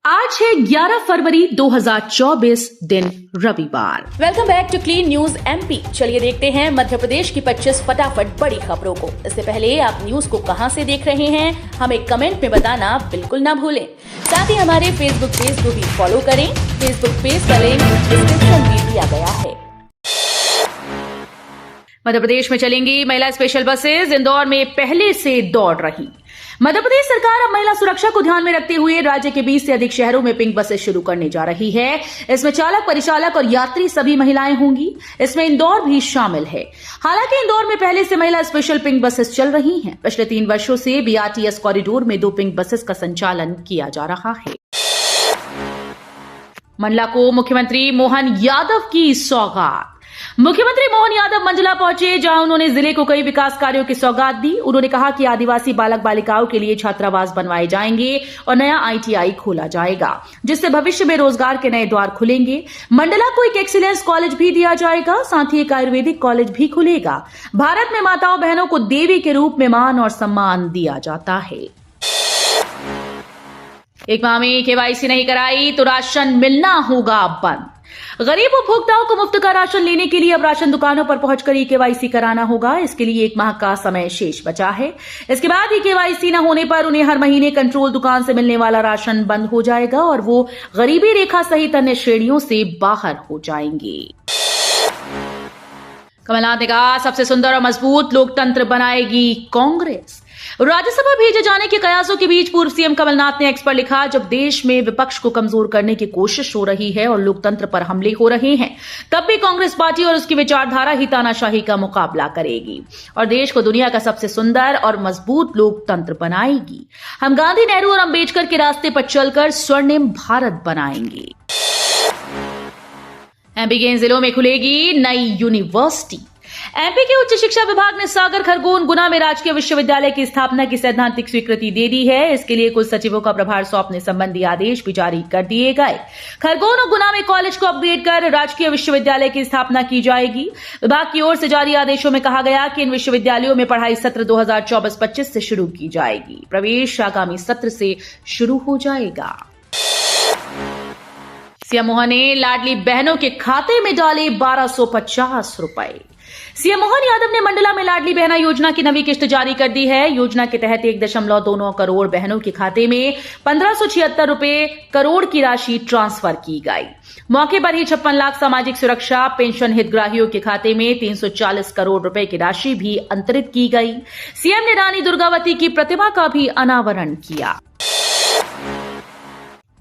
आज है 11 फरवरी 2024 दिन रविवार। Welcome back to Clean News MP. चलिए देखते हैं मध्य प्रदेश की 25 फटाफट बड़ी खबरों को। इससे पहले आप न्यूज को कहां से देख रहे हैं हमें कमेंट में बताना बिल्कुल ना भूलें। साथ ही हमारे फेसबुक पेज को भी फॉलो करें। फेसबुक पेज का लिंक डिस्क्रिप्शन में दिया गया है। मध्य प्रदेश में चलेंगी महिला स्पेशल बसेज। इंदौर में पहले से दौड़ रही। मध्य प्रदेश सरकार अब महिला सुरक्षा को ध्यान में रखते हुए राज्य के 20 से अधिक शहरों में पिंक बसेस शुरू करने जा रही है। इसमें चालक, परिचालक और यात्री सभी महिलाएं होंगी। इसमें इंदौर भी शामिल है। हालांकि इंदौर में पहले से महिला स्पेशल पिंक बसेस चल रही हैं। पिछले 3 वर्षों से बीआरटीएस कॉरिडोर में 2 पिंक बसेस का संचालन किया जा रहा है। मंडला को मुख्यमंत्री मोहन यादव की सौगात। मुख्यमंत्री मोहन यादव मंडला पहुंचे, जहां उन्होंने जिले को कई विकास कार्यों की सौगात दी। उन्होंने कहा कि आदिवासी बालक बालिकाओं के लिए छात्रावास बनवाए जाएंगे और नया आईटीआई खोला जाएगा, जिससे भविष्य में रोजगार के नए द्वार खुलेंगे। मंडला को एक एक्सीलेंस कॉलेज भी दिया जाएगा, साथ ही एक आयुर्वेदिक कॉलेज भी खुलेगा। भारत में माताओं बहनों को देवी के रूप में मान और सम्मान दिया जाता है। एक माह में केवाईसी नहीं कराई तो राशन मिलना होगा बंद। गरीब उपभोक्ताओं को मुफ्त का राशन लेने के लिए अब राशन दुकानों पर पहुंचकर केवाईसी कराना होगा। इसके लिए 1 माह का समय शेष बचा है। इसके बाद केवाईसी न होने पर उन्हें हर महीने कंट्रोल दुकान से मिलने वाला राशन बंद हो जाएगा और वो गरीबी रेखा सहित अन्य श्रेणियों से बाहर हो जाएंगे। कमलनाथ ने कहा, सबसे सुंदर और मजबूत लोकतंत्र बनाएगी कांग्रेस। राज्यसभा भेजे जाने के कयासों के बीच पूर्व सीएम कमलनाथ ने एक्स पर लिखा, जब देश में विपक्ष को कमजोर करने की कोशिश हो रही है और लोकतंत्र पर हमले हो रहे हैं, तब भी कांग्रेस पार्टी और उसकी विचारधारा ही तानाशाही का मुकाबला करेगी और देश को दुनिया का सबसे सुंदर और मजबूत लोकतंत्र बनाएगी। हम गांधी, नेहरू और अंबेडकर के रास्ते पर चलकर स्वर्णिम भारत बनाएंगे। एमपी के इन जिलों में खुलेगी नई यूनिवर्सिटी। एमपी के उच्च शिक्षा विभाग ने सागर, खरगोन, गुना में राजकीय विश्वविद्यालय की स्थापना की सैद्धांतिक स्वीकृति दे दी है। इसके लिए कुल सचिवों का प्रभार सौंपने संबंधी आदेश भी जारी कर दिए गए। खरगोन और गुना में कॉलेज को अपग्रेड कर राजकीय विश्वविद्यालय की स्थापना की जाएगी। विभाग की ओर से जारी आदेशों में कहा गया कि इन विश्वविद्यालयों में पढ़ाई सत्र 2024-25 से शुरू की जाएगी। प्रवेश आगामी सत्र से शुरू हो जाएगा। सीएम मोहन ने लाडली बहनों के खाते में डाले 1250 रुपए। सीएम मोहन यादव ने मंडला में लाडली बहना योजना की नवी किस्त जारी कर दी है। योजना के तहत 1.29 करोड़ बहनों के खाते में 1576 रुपए करोड़ की राशि ट्रांसफर की गई। मौके पर ही 56 लाख सामाजिक सुरक्षा पेंशन हितग्राहियों के खाते में 340 करोड़ रुपए की राशि भी अंतरित की गई। सीएम ने रानी दुर्गावती की प्रतिमा का भी अनावरण किया।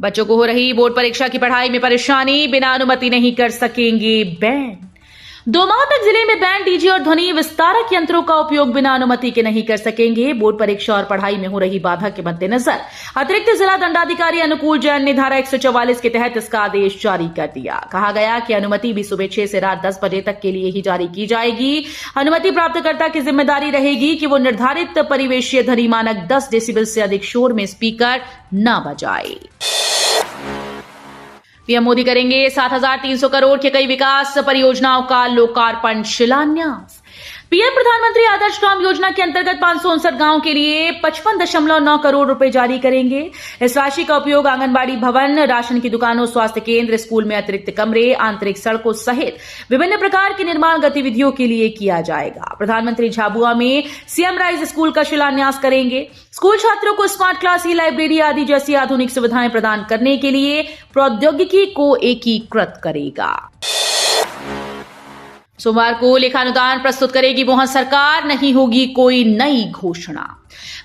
बच्चों को हो रही बोर्ड परीक्षा की पढ़ाई में परेशानी, बिना अनुमति नहीं कर सकेंगे बैन। 2 माह तक जिले में बैंड, डीजे और ध्वनि विस्तारक यंत्रों का उपयोग बिना अनुमति के नहीं कर सकेंगे। बोर्ड परीक्षा और पढ़ाई में हो रही बाधा के मद्देनजर अतिरिक्त जिला दंडाधिकारी अनुकूल जैन ने धारा 144 के तहत इसका आदेश जारी कर दिया। कहा गया कि अनुमति भी सुबह 6 से रात 10 बजे तक के लिए ही जारी की जाएगी। अनुमति प्राप्तकर्ता की जिम्मेदारी रहेगी कि वो निर्धारित परिवेशीय ध्वनि मानक 10 डेसिबल से अधिक शोर में स्पीकर न बजाए। पीएम मोदी करेंगे 7,300 करोड़ के कई विकास परियोजनाओं का लोकार्पण, शिलान्यास। पीएम प्रधानमंत्री आदर्श ग्राम योजना के अंतर्गत 559 गांवों के लिए 55.9 करोड़ रुपए जारी करेंगे। इस राशि का उपयोग आंगनबाड़ी भवन, राशन की दुकानों, स्वास्थ्य केंद्र, स्कूल में अतिरिक्त कमरे, आंतरिक सड़कों सहित विभिन्न प्रकार की निर्माण गतिविधियों के लिए किया जाएगा। प्रधानमंत्री झाबुआ में सीएम राइज स्कूल का शिलान्यास करेंगे। स्कूल छात्रों को स्मार्ट क्लास, ई लाइब्रेरी आदि जैसी आधुनिक सुविधाएं प्रदान करने के लिए प्रौद्योगिकी को एकीकृत करेगा। सोमवार को लेखानुदान प्रस्तुत करेगी मोहन सरकार, नहीं होगी कोई नई घोषणा।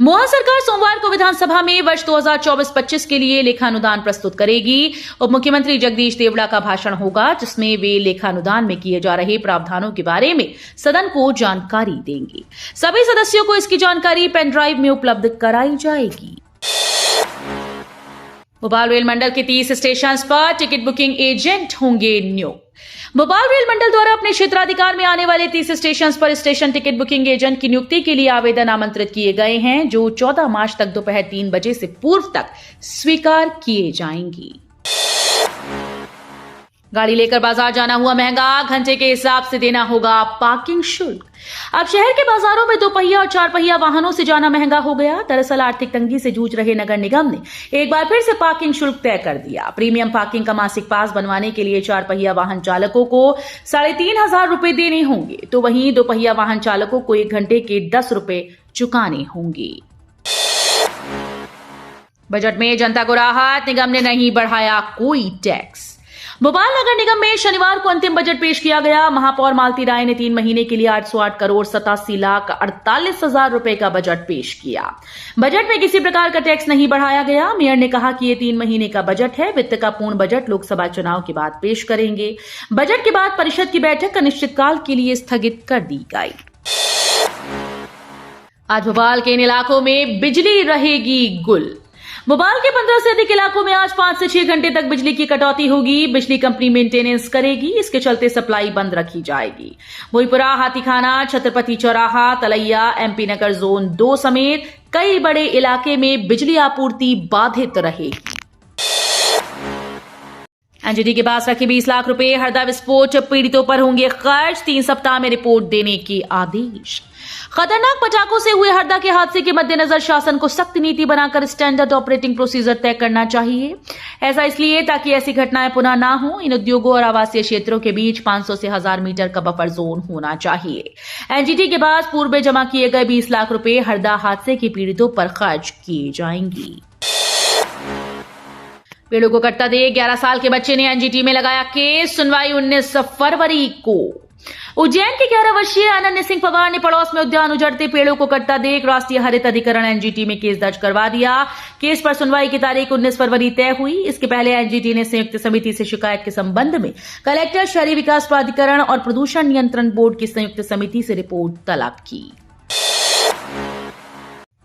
मोहन सरकार सोमवार को विधानसभा में वर्ष 2024-25 के लिए लेखानुदान प्रस्तुत करेगी। उप मुख्यमंत्री जगदीश देवड़ा का भाषण होगा, जिसमें वे लेखानुदान में किए जा रहे प्रावधानों के बारे में सदन को जानकारी देंगे। सभी सदस्यों को इसकी जानकारी पेन ड्राइव में उपलब्ध कराई जाएगी। भोपाल रेल मंडल के 30 स्टेशन पर टिकट बुकिंग एजेंट होंगे नियुक्त। भोपाल रेल मंडल द्वारा अपने क्षेत्राधिकार में आने वाले 30 स्टेशन पर स्टेशन टिकट बुकिंग एजेंट की नियुक्ति के लिए आवेदन आमंत्रित किए गए हैं, जो 14 मार्च तक दोपहर 3 बजे से पूर्व तक स्वीकार किए जाएंगी। गाड़ी लेकर बाजार जाना हुआ महंगा, घंटे के हिसाब से देना होगा पार्किंग शुल्क। अब शहर के बाजारों में 2 पहिया और 4 पहिया वाहनों से जाना महंगा हो गया। दरअसल आर्थिक तंगी से जूझ रहे नगर निगम ने एक बार फिर से पार्किंग शुल्क तय कर दिया। प्रीमियम पार्किंग का मासिक पास बनवाने के लिए 4 पहिया वाहन चालकों को 3,500 रुपए देने होंगे, तो वहीं 2 पहिया वाहन चालकों को 1 घंटे के 10 रुपए चुकाने होंगे। बजट में जनता को राहत, निगम ने नहीं बढ़ाया कोई टैक्स। भोपाल नगर निगम में शनिवार को अंतिम बजट पेश किया गया। महापौर मालती राय ने 3 महीने के लिए 808 करोड़ 87,48,000 रुपए का बजट पेश किया। बजट में किसी प्रकार का टैक्स नहीं बढ़ाया गया। मेयर ने कहा कि ये 3 महीने का बजट है। वित्त का पूर्ण बजट लोकसभा चुनाव के बाद पेश करेंगे। बजट के बाद परिषद की बैठक अनिश्चितकाल के लिए स्थगित कर दी गई। आज भोपाल के इन इलाकों में बिजली रहेगी गुल। भोपाल के 15 से अधिक इलाकों में आज 5 से 6 घंटे तक बिजली की कटौती होगी। बिजली कंपनी मेंटेनेंस करेगी, इसके चलते सप्लाई बंद रखी जाएगी। मोईपुरा, हाथीखाना, छत्रपति चौराहा, तलैया, MP नगर जोन 2 समेत कई बड़े इलाके में बिजली आपूर्ति बाधित रहेगी। एनजीटी के पास रखे 20 लाख रुपए, हरदा विस्फोट पीड़ितों पर होंगे खर्च, 3 सप्ताह में रिपोर्ट देने के आदेश। खतरनाक पटाखों से हुए हरदा के हादसे के मद्देनजर शासन को सख्त नीति बनाकर स्टैंडर्ड ऑपरेटिंग प्रोसीजर तय करना चाहिए। ऐसा इसलिए ताकि ऐसी घटनाएं पुनः ना हो। इन उद्योगों और आवासीय क्षेत्रों के बीच 500 से 1000 मीटर का बफर जोन होना चाहिए। एनजीटी के पास पूर्व में जमा किए गए 20 लाख रुपए हरदा हादसे के पीड़ितों पर खर्च किए जाएंगे। पेड़ों को कटता देख 11 साल के बच्चे ने एनजीटी में लगाया केस, सुनवाई 19 फरवरी को। उज्जैन के 11 वर्षीय अनन्य सिंह पवार ने पड़ोस में उद्यान उजड़ते पेड़ों को कटता देख राष्ट्रीय हरित अधिकरण एनजीटी में केस दर्ज करवा दिया। केस पर सुनवाई की तारीख 19 फरवरी तय हुई। इसके पहले एनजीटी ने संयुक्त समिति से शिकायत के संबंध में कलेक्टर, शहरी विकास प्राधिकरण और प्रदूषण नियंत्रण बोर्ड की संयुक्त समिति से रिपोर्ट तलब की।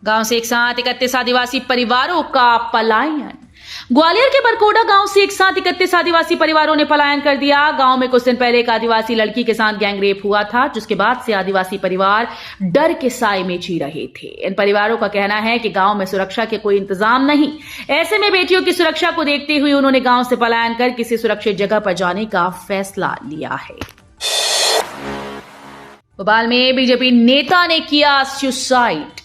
गांव से एक साथ 31 आदिवासी परिवारों का पलायन। ग्वालियर के बरकोड़ा गांव से एक साथ 31 आदिवासी परिवारों ने पलायन कर दिया। गांव में कुछ दिन पहले एक आदिवासी लड़की के साथ गैंगरेप हुआ था, जिसके बाद से आदिवासी परिवार डर के साए में जी रहे थे। इन परिवारों का कहना है कि गांव में सुरक्षा के कोई इंतजाम नहीं। ऐसे में बेटियों की सुरक्षा को देखते हुए उन्होंने गांव से पलायन कर किसी सुरक्षित जगह पर जाने का फैसला लिया है। भोपाल में बीजेपी नेता ने किया सुसाइड।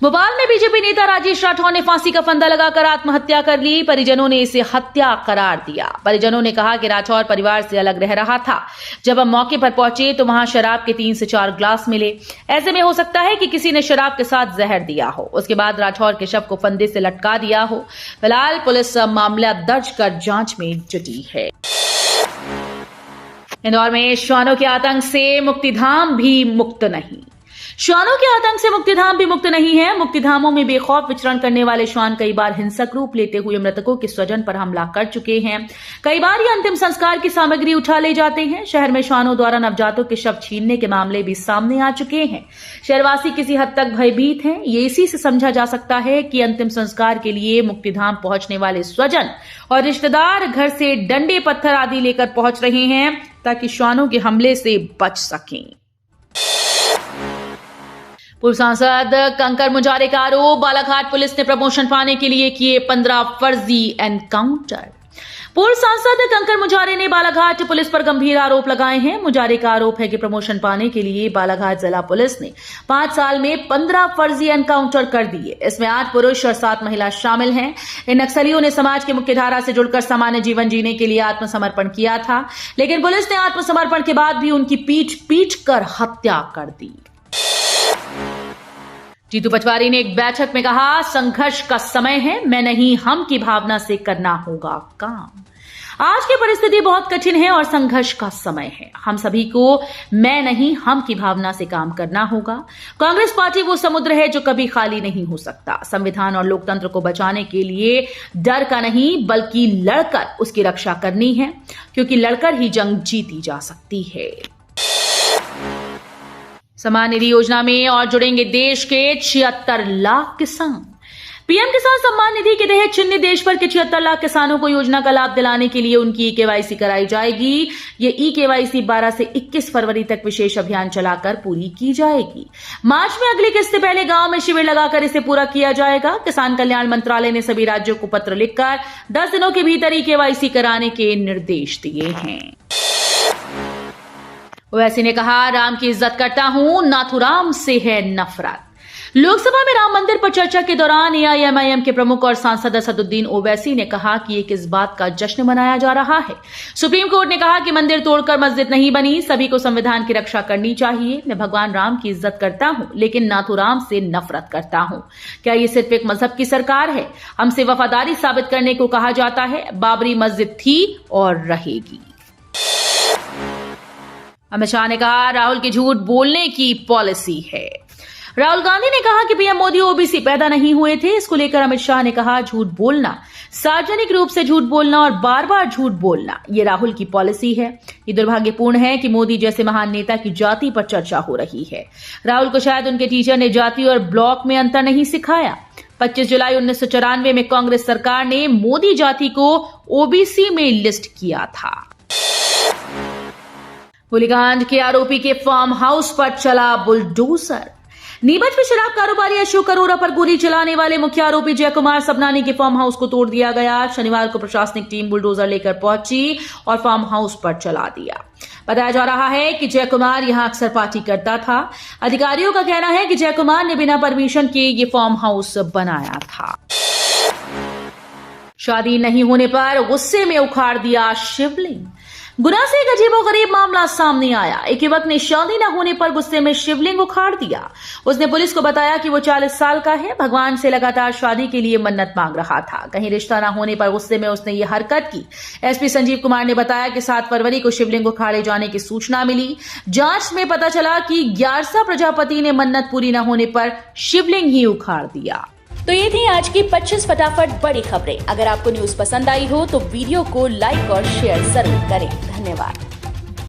भोपाल में बीजेपी नेता राजेश राठौर ने फांसी का फंदा लगाकर आत्महत्या कर ली। परिजनों ने इसे हत्या करार दिया। परिजनों ने कहा कि राठौर परिवार से अलग रह रहा था। जब हम मौके पर पहुंचे तो वहां शराब के 3 से 4 ग्लास मिले। ऐसे में हो सकता है कि किसी ने शराब के साथ जहर दिया हो। उसके बाद राठौर के शव को फंदे से लटका दिया हो। फिलहाल पुलिस मामला दर्ज कर जांच में जुटी है। इंदौर में श्वानों के आतंक से मुक्तिधाम भी मुक्त नहीं। श्वानों के आतंक से मुक्तिधाम भी मुक्त नहीं है। मुक्तिधामों में बेखौफ विचरण करने वाले श्वान कई बार हिंसक रूप लेते हुए मृतकों के स्वजन पर हमला कर चुके हैं। कई बार ये अंतिम संस्कार की सामग्री उठा ले जाते हैं। शहर में श्वानों द्वारा नवजातों के शव छीनने के मामले भी सामने आ चुके हैं। शहरवासी किसी हद तक भयभीत हैं। ये इसी से समझा जा सकता है कि अंतिम संस्कार के लिए मुक्तिधाम पहुंचने वाले स्वजन और रिश्तेदार घर से डंडे, पत्थर आदि लेकर पहुंच रहे हैं ताकि श्वानों के हमले से बच सकें। पूर्व सांसद कंकर मुजारे का आरोप, बालाघाट पुलिस ने प्रमोशन पाने के लिए किए 15 फर्जी एनकाउंटर। पूर्व सांसद कंकर मुजारे ने बालाघाट पुलिस पर गंभीर आरोप लगाए हैं। मुजारे का आरोप है कि प्रमोशन पाने के लिए बालाघाट जिला पुलिस ने 5 साल में 15 फर्जी एनकाउंटर कर दिए। इसमें 8 पुरुष और 7 महिला शामिल हैं। इन नक्सलियों ने समाज की मुख्यधारा से जुड़कर सामान्य जीवन जीने के लिए आत्मसमर्पण किया था, लेकिन पुलिस ने आत्मसमर्पण के बाद भी उनकी पीट कर हत्या कर दी। जीतू पटवारी ने एक बैठक में कहा, संघर्ष का समय है, मैं नहीं हम की भावना से करना होगा काम। आज की परिस्थिति बहुत कठिन है और संघर्ष का समय है। हम सभी को मैं नहीं हम की भावना से काम करना होगा। कांग्रेस पार्टी वो समुद्र है जो कभी खाली नहीं हो सकता। संविधान और लोकतंत्र को बचाने के लिए डर का नहीं बल्कि लड़कर उसकी रक्षा करनी है, क्योंकि लड़कर ही जंग जीती जा सकती है। सम्मान निधि योजना में और जुड़ेंगे देश के 76 लाख किसान। पीएम किसान सम्मान निधि के तहत चिन्हित देश भर के 76 लाख किसानों को योजना का लाभ दिलाने के लिए उनकी ई-केवाईसी कराई जाएगी। ये ई-केवाईसी 12 से 21 फरवरी तक विशेष अभियान चलाकर पूरी की जाएगी। मार्च में अगली किस्त से पहले गांव में शिविर लगाकर इसे पूरा किया जाएगा। किसान कल्याण मंत्रालय ने सभी राज्यों को पत्र लिखकर 10 दिनों के भीतर ई-केवाईसी कराने के निर्देश दिए हैं। ओवैसी ने कहा, राम की इज्जत करता हूं, नाथूराम से है नफरत। लोकसभा में राम मंदिर पर चर्चा के दौरान एआईएमआईएम के प्रमुख और सांसद असदुद्दीन ओवैसी ने कहा कि ये किस बात का जश्न मनाया जा रहा है। सुप्रीम कोर्ट ने कहा कि मंदिर तोड़कर मस्जिद नहीं बनी, सभी को संविधान की रक्षा करनी चाहिए। मैं भगवान राम की इज्जत करता हूं, लेकिन नाथूराम से नफरत करता हूं। क्या ये सिर्फ एक मजहब की सरकार है? हमसे वफादारी साबित करने को कहा जाता है। बाबरी मस्जिद थी और रहेगी। अमित शाह ने कहा, राहुल की झूठ बोलने की पॉलिसी है। राहुल गांधी ने कहा कि पीएम मोदी ओबीसी पैदा नहीं हुए थे। इसको लेकर अमित शाह ने कहा, झूठ बोलना, सार्वजनिक रूप से झूठ बोलना और बार बार झूठ बोलना, ये राहुल की पॉलिसी है। ये दुर्भाग्यपूर्ण है कि मोदी जैसे महान नेता की जाति पर चर्चा हो रही है। राहुल को शायद उनके टीचर ने जाति और ब्लॉक में अंतर नहीं सिखाया। 25 जुलाई 1994 में कांग्रेस सरकार ने मोदी जाति को ओबीसी में लिस्ट किया था। गोलीकांड के आरोपी के फार्म हाउस पर चला बुलडोजर। नीमच में शराब कारोबारी अशोक अरोरा पर गोली चलाने वाले मुख्य आरोपी जय कुमार सबनानी के फार्म हाउस को तोड़ दिया गया। शनिवार को प्रशासनिक टीम बुलडोजर लेकर पहुंची और फार्म हाउस पर चला दिया। बताया जा रहा है कि जय कुमार यहां अक्सर पार्टी करता था। अधिकारियों का कहना है कि जय कुमार ने बिना परमिशन के ये फार्म हाउस बनाया था। शादी नहीं होने पर गुस्से में उखाड़ दिया शिवलिंग। गुना से एक अजीबोगरीब मामला सामने आया। एक युवक ने शादी न होने पर गुस्से में शिवलिंग उखाड़ दिया। उसने पुलिस को बताया कि वो 40 साल का है, भगवान से लगातार शादी के लिए मन्नत मांग रहा था। कहीं रिश्ता न होने पर गुस्से में उसने ये हरकत की। एसपी संजीव कुमार ने बताया कि 7 फरवरी को शिवलिंग उखाड़े जाने की सूचना मिली। जांच में पता चला कि 11 प्रजापति ने मन्नत पूरी न होने पर शिवलिंग ही उखाड़ दिया। तो ये थी आज की 25 फटाफट बड़ी खबरें। अगर आपको न्यूज पसंद आई हो तो वीडियो को लाइक और शेयर जरूर करें। धन्यवाद।